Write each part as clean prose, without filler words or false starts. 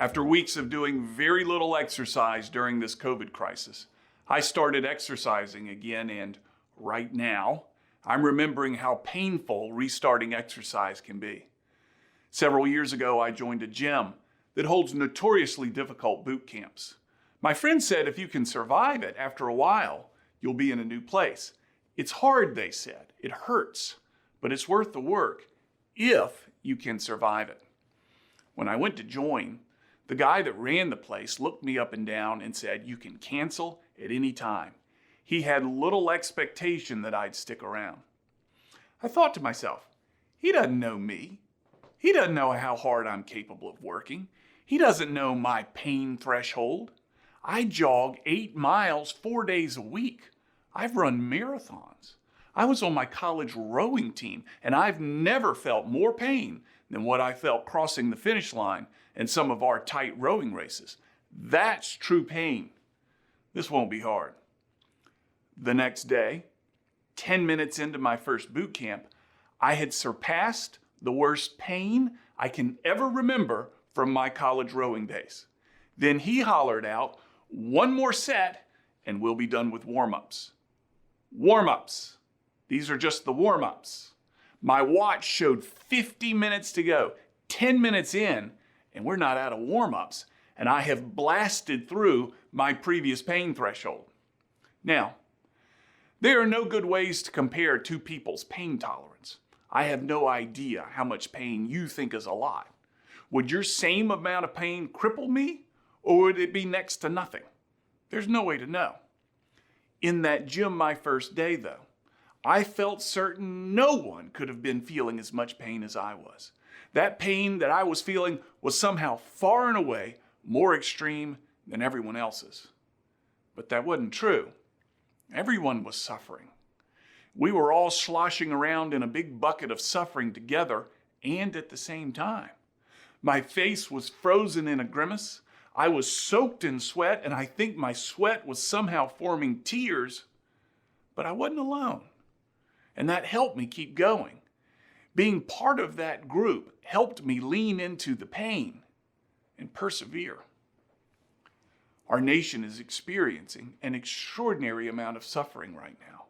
After weeks of doing very little exercise during this COVID crisis, I started exercising again, and right now, I'm remembering how painful restarting exercise can be. Several years ago, I joined a gym that holds notoriously difficult boot camps. My friend said if you can survive it after a while, you'll be in a new place. It's hard, they said. It hurts, but it's worth the work if you can survive it. When I went to join, the guy that ran the place looked me up and down and said, "You can cancel at any time." He had little expectation that I'd stick around. I thought to myself, he doesn't know me. He doesn't know how hard I'm capable of working. He doesn't know my pain threshold. I jog 8 miles 4 days a week. I've run marathons. I was on my college rowing team, and I've never felt more pain than what I felt crossing the finish line in some of our tight rowing races. That's true pain. This won't be hard. The next day, 10 minutes into my first boot camp, I had surpassed the worst pain I can ever remember from my college rowing days. Then he hollered out, "One more set, and we'll be done with warm-ups." Warm-ups. These are just the warm-ups. My watch showed 50 minutes to go, 10 minutes in, and we're not out of warm-ups, and I have blasted through my previous pain threshold. Now, there are no good ways to compare two people's pain tolerance. I have no idea how much pain you think is a lot. Would your same amount of pain cripple me, or would it be next to nothing? There's no way to know. In that gym my first day, though, I felt certain no one could have been feeling as much pain as I was. That pain that I was feeling was somehow far and away more extreme than everyone else's. But that wasn't true. Everyone was suffering. We were all sloshing around in a big bucket of suffering together and at the same time. My face was frozen in a grimace. I was soaked in sweat, and I think my sweat was somehow forming tears, but I wasn't alone. And that helped me keep going. Being part of that group helped me lean into the pain and persevere. Our nation is experiencing an extraordinary amount of suffering right now.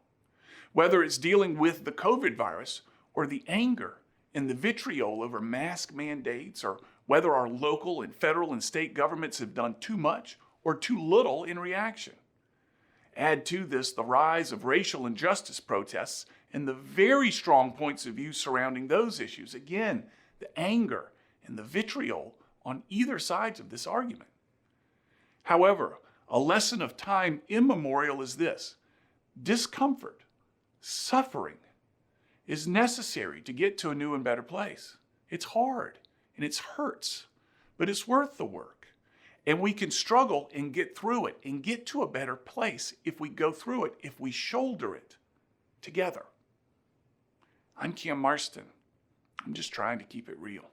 Whether it's dealing with the COVID virus or the anger and the vitriol over mask mandates, or whether our local and federal and state governments have done too much or too little in reaction. Add to this the rise of racial injustice protests and the very strong points of view surrounding those issues. Again, the anger and the vitriol on either sides of this argument. However, a lesson of time immemorial is this: discomfort, suffering, is necessary to get to a new and better place. It's hard and it hurts, but it's worth the work. And we can struggle and get through it and get to a better place if we go through it, if we shoulder it together. I'm Cam Marston. I'm just trying to keep it real.